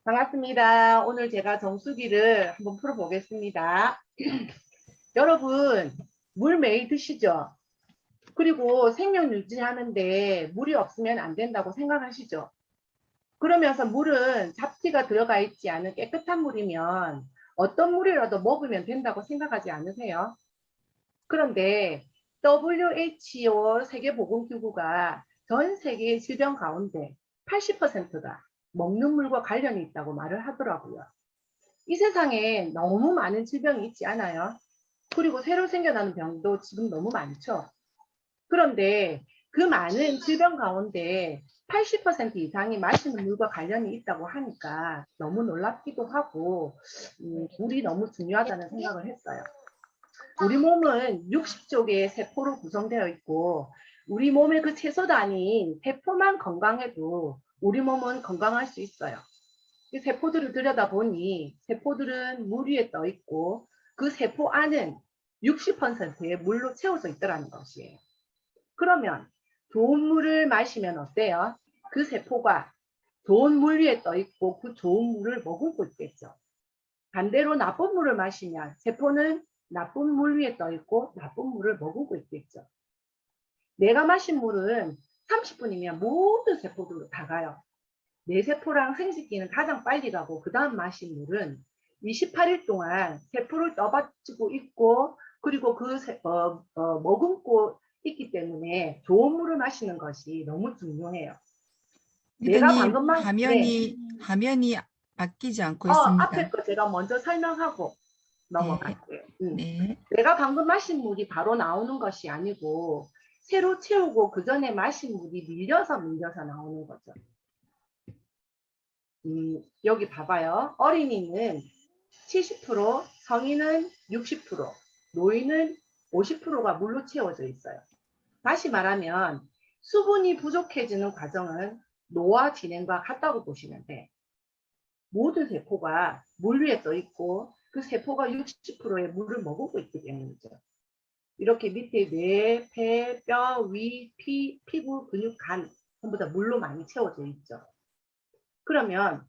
반갑습니다. 오늘 제가 정수기를 한번 풀어보겠습니다. 여러분, 물 매일 드시죠? 그리고 생명 유지하는데 물이 없으면 안 된다고 생각하시죠? 그러면서 물은 잡티가 들어가 있지 않은 깨끗한 물이면 어떤 물이라도 먹으면 된다고 생각하지 않으세요? 그런데 WHO 세계보건기구가 전 세계의 질병 가운데 80%가 먹는 물과 관련이 있다고 말을 하더라고요. 이 세상에 너무 많은 질병이 있지 않아요? 그리고 새로 생겨나는 병도 지금 너무 많죠. 그런데 그 많은 질병 가운데 80% 이상이 마시는 물과 관련이 있다고 하니까 너무 놀랍기도 하고 물이 너무 중요하다는 생각을 했어요. 우리 몸은 60조 개의 세포로 구성되어 있고 우리 몸의 그 채소도 아닌 세포만 건강해도 우리 몸은 건강할 수 있어요. 이 세포들을 들여다보니 세포들은 물 위에 떠 있고 그 세포 안은 60%의 물로 채워져 있더라는 것이에요. 그러면 좋은 물을 마시면 어때요? 그 세포가 좋은 물 위에 떠 있고 그 좋은 물을 머금고 있겠죠. 반대로 나쁜 물을 마시면 세포는 나쁜 물 위에 떠 있고 나쁜 물을 머금고 있겠죠. 내가 마신 물은 30분이면 모든 세포들로 다 가요. 내 세포랑 생식기는 가장 빨리 가고 그 다음 마신 물은 28일 동안 세포를 떠받치고 있고 그리고 머금고 있기 때문에 좋은 물을 마시는 것이 너무 중요해요. 내가 리더님, 방금 화면이 바뀌지 않고 있습니다. 앞에 거 제가 먼저 설명하고 네, 넘어갈게요. 네. 내가 방금 마신 물이 바로 나오는 것이 아니고 새로 채우고 그 전에 마신 물이 밀려서 나오는 거죠. 여기 봐봐요. 어린이는 70%, 성인은 60%, 노인은 50%가 물로 채워져 있어요. 다시 말하면 수분이 부족해지는 과정은 노화 진행과 같다고 보시면 돼. 모든 세포가 물 위에 떠 있고 그 세포가 60%의 물을 머금고 있기 때문이죠. 이렇게 밑에 뇌, 폐, 뼈, 위, 피, 피부, 근육, 간 전부 다 물로 많이 채워져 있죠. 그러면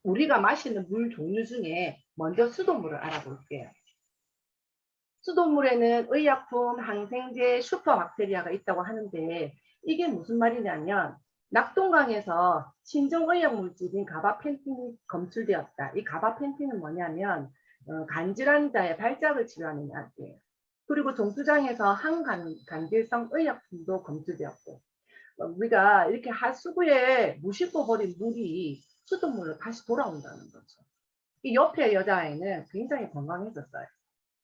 우리가 마시는 물 종류 중에 먼저 수돗물을 알아볼게요. 수돗물에는 의약품, 항생제, 슈퍼박테리아가 있다고 하는데 이게 무슨 말이냐면 낙동강에서 신종의약물질인 가바펜틴이 검출되었다. 이 가바펜틴은 뭐냐면 간질환자의 발작을 치료하는 약이에요. 그리고 정수장에서 항간질성 의약품도 검출되었고 우리가 이렇게 하수구에 무심코 버린 물이 수돗물로 다시 돌아온다는 거죠. 이 옆에 여자아이는 굉장히 건강해졌어요.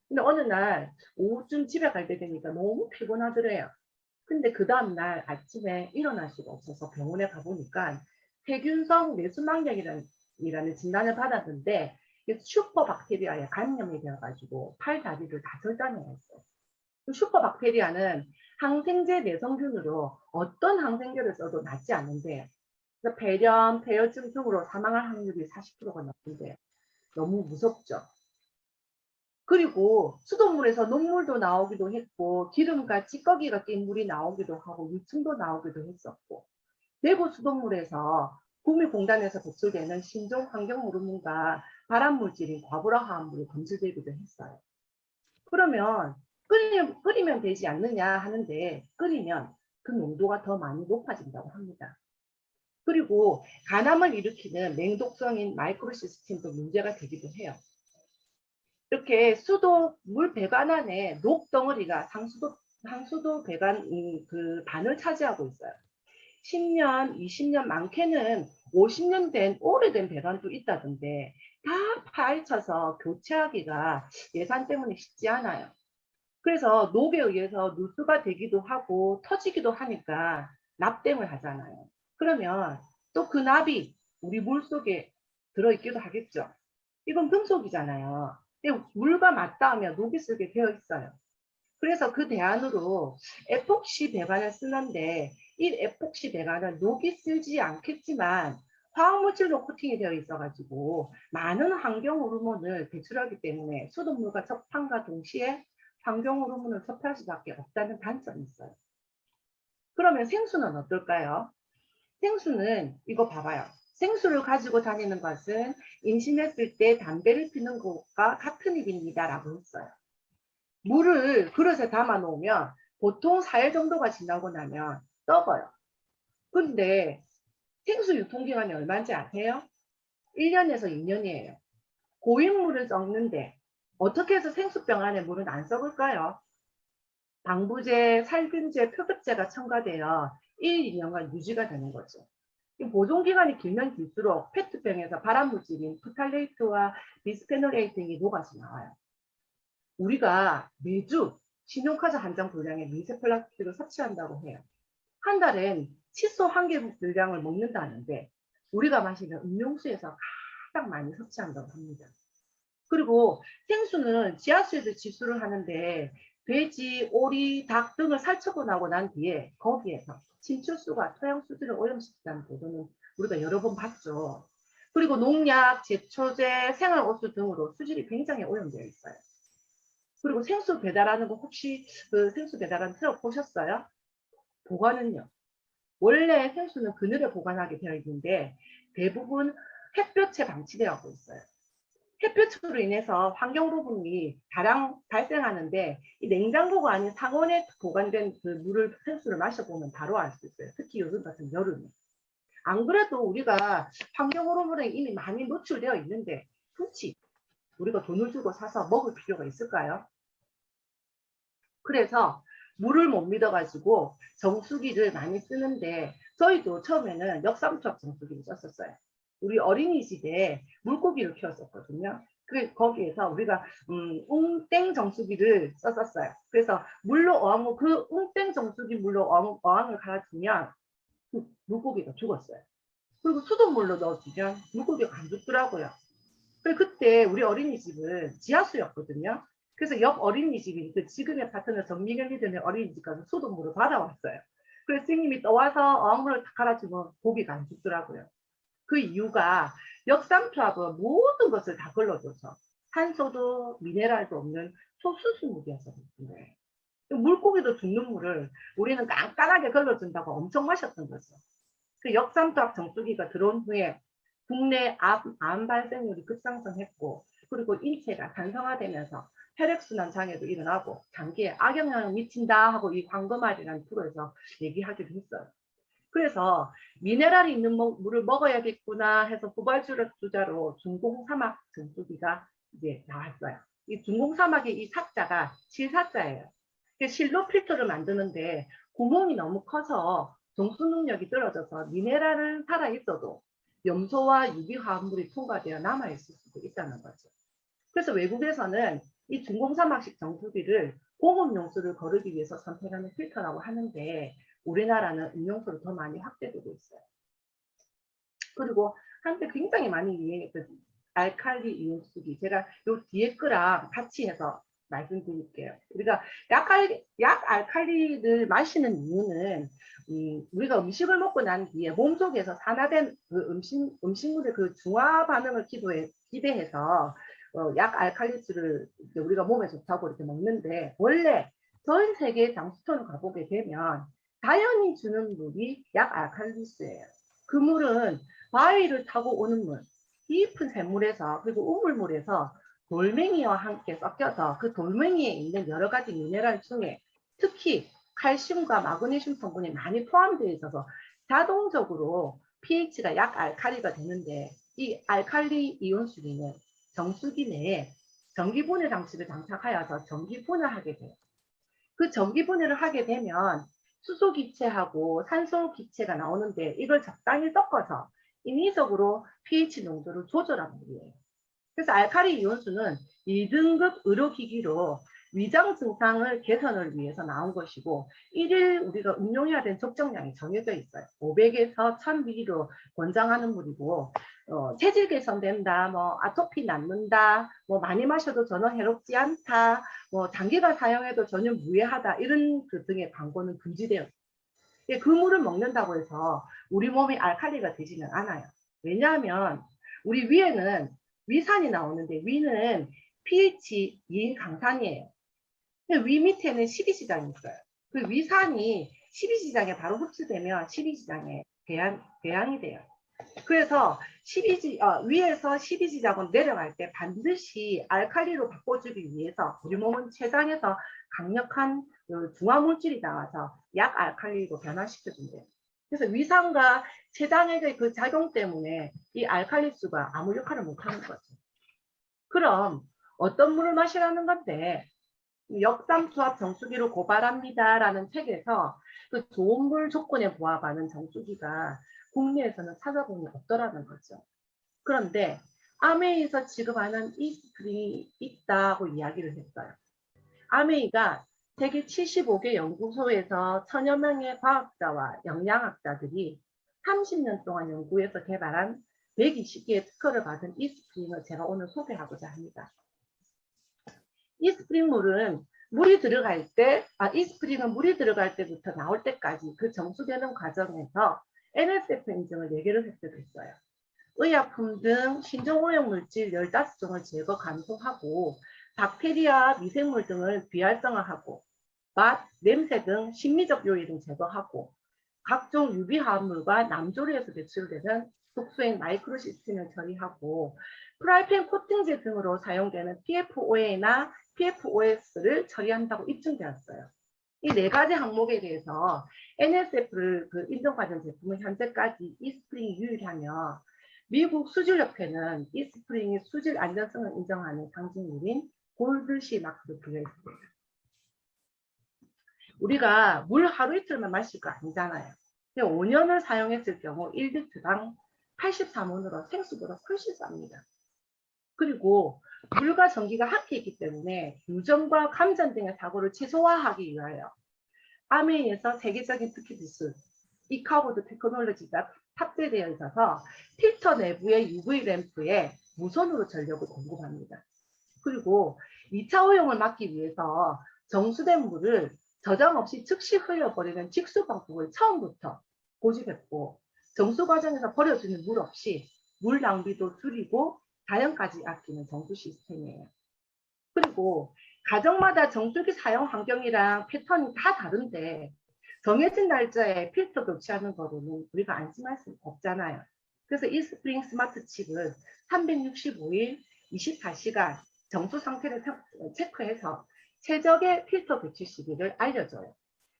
근데 어느 날 오후쯤 집에 갈 때 되니까 너무 피곤하더래요. 근데 그 다음날 아침에 일어날 수가 없어서 병원에 가보니까 세균성 뇌수막염이라는 진단을 받았는데 슈퍼박테리아에 감염이 되어가지고 팔, 다리를 다 절단해냈어요. 슈퍼박테리아는 항생제 내성균으로 어떤 항생제를 써도 낫지 않는데 폐렴, 폐혈증 등으로 사망할 확률이 40%가 넘는데 너무 무섭죠. 그리고 수돗물에서 녹물도 나오기도 했고 기름과 찌꺼기가 낀 물이 나오기도 하고 유충도 나오기도 했었고 대구 수돗물에서 국민공단에서 배출되는 신종 환경호르몬과 발암물질인 과부라화합물이 검출되기도 했어요. 그러면 끓이면 되지 않느냐 하는데 끓이면 그 농도가 더 많이 높아진다고 합니다. 그리고 간암을 일으키는 맹독성인 마이크로시스템도 문제가 되기도 해요. 이렇게 수도 물 배관 안에 녹덩어리가 상수도 배관 그 반을 차지하고 있어요. 10년, 20년, 많게는 50년 된 오래된 배관도 있다던데 다 파헤쳐서 교체하기가 예산 때문에 쉽지 않아요. 그래서 녹에 의해서 누수가 되기도 하고 터지기도 하니까 납땜을 하잖아요. 그러면 또 그 납이 우리 물속에 들어있기도 하겠죠. 이건 금속이잖아요. 물과 맞닿으면 녹이 슬게 되어 있어요. 그래서 그 대안으로 에폭시 배관을 쓰는데 이 에폭시 배관은 녹이 슬지 않겠지만 화학물질로 코팅이 되어 있어가지고 많은 환경 호르몬을 배출하기 때문에 수돗물과 접함과 동시에 환경 호르몬을 섭취할 수밖에 없다는 단점이 있어요. 그러면 생수는 어떨까요? 생수는 이거 봐봐요. 생수를 가지고 다니는 것은 임신했을 때 담배를 피는 것과 같은 일입니다라고 했어요. 물을 그릇에 담아 놓으면 보통 4일 정도가 지나고 나면 썩어요. 근데 생수 유통기간이 얼마인지 아세요? 1년에서 2년이에요. 고인물을 썩는데 어떻게 해서 생수병 안에 물은 안 썩을까요? 방부제, 살균제, 표급제가 첨가되어 1, 2년간 유지가 되는 거죠. 보존기간이 길면 길수록 페트병에서 발암물질인 프탈레이트와 비스페놀 A 등이 녹아서 나와요. 우리가 매주 신용카드 한 장 분량의 미세 플라스틱을 섭취한다고 해요. 한 달엔 칫솔 1개 분량을 먹는다는데 우리가 마시는 음료수에서 가장 많이 섭취한다고 합니다. 그리고 생수는 지하수에도 지수를 하는데 돼지, 오리, 닭 등을 살처고 나고 난 뒤에 거기에서 침출수가 토양수질을 오염시킨다는 보도는 우리가 여러 번 봤죠. 그리고 농약, 제초제, 생활오수 등으로 수질이 굉장히 오염되어 있어요. 그리고 생수 배달하는 거 혹시 그 생수 배달하는 트럭 보셨어요? 보관은요. 원래 생수는 그늘에 보관하게 되어 있는데 대부분 햇볕에 방치되어 있어요. 햇볕으로 인해서 환경 부분이 다량 발생하는데 이 냉장고가 아닌 상온에 보관된 그 물을 생수를 마셔보면 바로 알 수 있어요. 특히 요즘 같은 여름에. 안 그래도 우리가 환경 호르몬에 이미 많이 노출되어 있는데 굳이 우리가 돈을 주고 사서 먹을 필요가 있을까요? 그래서 물을 못 믿어가지고 정수기를 많이 쓰는데 저희도 처음에는 역삼투압 정수기를 썼었어요. 우리 어린이집에 물고기를 키웠었거든요. 거기에서 우리가 웅땡 정수기를 썼었어요. 그래서 물로 어항, 그 웅땡 정수기 물로 어항을 갈아주면 물고기가 죽었어요. 그리고 수돗물로 넣어주면 물고기가 안 죽더라고요. 그때 우리 어린이집은 지하수였거든요. 그래서 옆 어린이집이 그 지금의 파트너 정미경 리더의 어린이집 가서 수돗물을 받아왔어요. 그래서 선생님이 떠와서 어항물을 다 갈아주면 고기가 안 죽더라고요. 그 이유가 역삼투압은 모든 것을 다 걸러줘서 산소도 미네랄도 없는 소수수물이어서 그런 거예요. 물고기도 죽는 물을 우리는 깐깐하게 걸러준다고 엄청 마셨던 거죠. 그 역삼투압 정수기가 들어온 후에 국내 암 발생률이 급상승했고 그리고 인체가 단성화되면서 혈액순환 장애도 일어나고 장기에 악영향을 미친다 하고 이 광범알이라는 프로에서 얘기하기도 했어요. 그래서 미네랄이 있는 물을 먹어야겠구나 해서 후발주자로 중공사막 정수기가 이제 나왔어요. 이 중공사막의 이 사자가 실사자예요. 실로 필터를 만드는데 구멍이 너무 커서 정수 능력이 떨어져서 미네랄은 살아있어도 염소와 유기화합물이 통과되어 남아있을 수도 있다는 거죠. 그래서 외국에서는 이 중공사막식 정수기를 공업용수를 거르기 위해서 선택하는 필터라고 하는데 우리나라는 음용수를 더 많이 확대되고 있어요. 그리고 한때 굉장히 많이 유행했던 알칼리 이온수기, 제가 요 뒤에 거랑 같이 해서 말씀드릴게요. 우리가 약 알칼리를 마시는 이유는 우리가 음식을 먹고 난 뒤에 몸속에서 산화된 그 음식물의 그 중화 반응을 기대해서 약 알칼리수를 우리가 몸에 좋다고 이렇게 먹는데 원래 전 세계 장수터를 가보게 되면 자연이 주는 물이 약 알칼리수예요. 그 물은 바위를 타고 오는 물, 깊은 샘물에서 그리고 우물물에서 돌멩이와 함께 섞여서 그 돌멩이에 있는 여러 가지 미네랄 중에 특히 칼슘과 마그네슘 성분이 많이 포함되어 있어서 자동적으로 pH가 약 알칼리가 되는데 이 알칼리 이온수기는 정수기 내에 전기분해 장치를 장착하여서 전기분해하게 돼요. 그 전기분해를 하게 되면 수소 기체하고 산소 기체가 나오는데 이걸 적당히 섞어서 인위적으로 pH 농도를 조절하는 물이에요. 그래서 알칼리 이온수는 2등급 의료기기로 위장 증상을 개선을 위해서 나온 것이고 1일 우리가 음용해야 되는 적정량이 정해져 있어요. 500에서 1000ml로 권장하는 물이고 체질 개선된다, 뭐 아토피 낫는다, 뭐 많이 마셔도 전혀 해롭지 않다, 뭐 장기간 사용해도 전혀 무해하다 이런 그 등의 광고는 금지되어 있어요. 그 물을 먹는다고 해서 우리 몸이 알칼리가 되지는 않아요. 왜냐하면 우리 위에는 위산이 나오는데 위는 pH 2인 강산이에요. 위 밑에는 12지장이 있어요. 그 위산이 12지장에 바로 흡수되면 12지장에 배양이 돼요. 그래서 위에서 12지자본 내려갈 때 반드시 알칼리로 바꿔주기 위해서 우리 몸은 췌장에서 강력한 중화물질이 나와서 약 알칼리로 변화시켜준대요. 그래서 위산과 췌장의 그 작용 때문에 이 알칼리수가 아무 역할을 못하는 거죠. 그럼 어떤 물을 마시라는 건데, 역삼투압 정수기로 고발합니다라는 책에서 그 좋은 물 조건에 부합하는 정수기가 국내에서는 찾아보니 없더라는 거죠. 그런데 아메이에서 지급하는 이스프링이 있다고 이야기를 했어요. 아메이가 세계 75개 연구소에서 천여 명의 과학자와 영양학자들이 30년 동안 연구해서 개발한 120개의 특허를 받은 이스프링을 제가 오늘 소개하고자 합니다. 이스프링은 물이 들어갈 때부터 나올 때까지 그 정수되는 과정에서 NSF 인증을 4개를 획득했어요. 의약품 등 신종오염 물질 15종을 제거 감소하고 박테리아, 미생물 등을 비활성화하고 맛, 냄새 등 심미적 요인 등 제거하고 각종 유비 화합물과 남조리에서 배출되는 독소인 마이크로시스틴을 처리하고 프라이팬 코팅제 등으로 사용되는 PFOA나 PFOS를 처리한다고 입증되었어요. 이 4가지 항목에 대해서 NSF를 인정받은 제품은 현재까지 이스프링이 유일하며 미국 수질협회는 이스프링의 수질 안전성을 인정하는 상징물인 골드시 마크로 들려 있습니다. 우리가 물 하루 이틀만 마실 거 아니잖아요. 5년을 사용했을 경우 1리터당 83원으로 생수보다 훨씬 쌉니다. 그리고 물과 전기가 함께 있기 때문에 유전과 감전 등의 사고를 최소화하기 위하여 아메이에서 세계적인 특히 기술 이카보드 테크놀로지가 탑재되어 있어서 필터 내부의 UV 램프에 무선으로 전력을 공급합니다. 그리고 2차 오염을 막기 위해서 정수된 물을 저장 없이 즉시 흘려버리는 직수 방법을 처음부터 고집했고 정수 과정에서 버려지는 물 없이 물 낭비도 줄이고 자연까지 아끼는 정수 시스템이에요. 그리고 가정마다 정수기 사용 환경이랑 패턴이 다 다른데 정해진 날짜에 필터 교체하는 거로는 우리가 안심할 수 없잖아요. 그래서 이스프링 스마트 칩은 365일 24시간 정수 상태를 체크해서 최적의 필터 교체 시기를 알려줘요.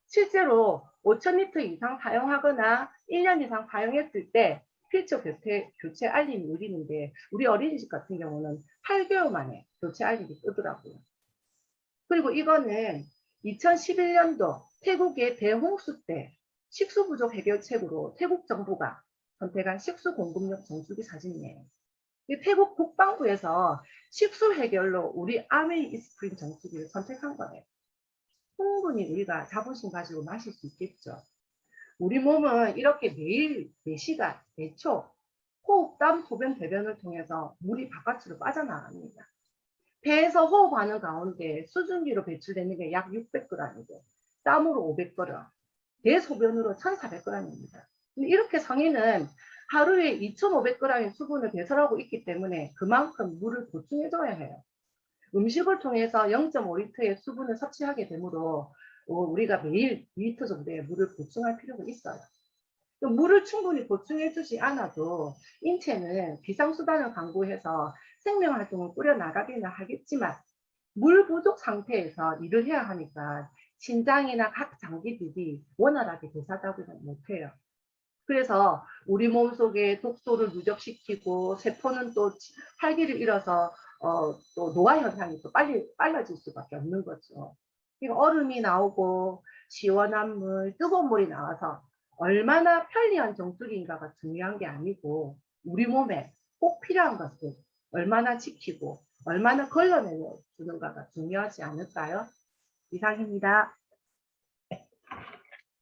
실제로 5,000리터 이상 사용하거나 1년 이상 사용했을 때 필터 교체 알림이 울리는데 우리 어린이집 같은 경우는 8개월 만에 교체 알림이 뜨더라고요. 그리고 이거는 2011년도 태국의 대홍수 때 식수 부족 해결책으로 태국 정부가 선택한 식수 공급용 정수기 사진이에요. 태국 국방부에서 식수 해결로 우리 아메이 이스프링 정수기를 선택한 거예요. 충분히 우리가 자부심 가지고 마실 수 있겠죠. 우리 몸은 이렇게 매일 4시간, 4초 호흡, 땀, 소변, 대변을 통해서 물이 바깥으로 빠져나갑니다. 배에서 호흡하는 가운데 수증기로 배출되는 게 약 600g이고 땀으로 500g, 대소변으로 1400g입니다. 이렇게 성인은 하루에 2500g의 수분을 배설하고 있기 때문에 그만큼 물을 보충해줘야 해요. 음식을 통해서 0.5리터의 수분을 섭취하게 되므로 우리가 매일 2리터 정도의 물을 보충할 필요가 있어요. 물을 충분히 보충해주지 않아도 인체는 비상수단을 강구해서 생명활동을 꾸려나가기는 하겠지만 물 부족 상태에서 일을 해야 하니까 신장이나 각 장기들이 원활하게 대사하지는 못해요. 그래서 우리 몸속에 독소를 누적시키고 세포는 또 활기를 잃어서 또 노화 현상이 또 빨라질 수밖에 없는 거죠. 그러니까 얼음이 나오고 시원한 물, 뜨거운 물이 나와서 얼마나 편리한 정수기인가가 중요한 게 아니고 우리 몸에 꼭 필요한 것을 얼마나 지키고 얼마나 걸러내주는가가 중요하지 않을까요? 이상입니다.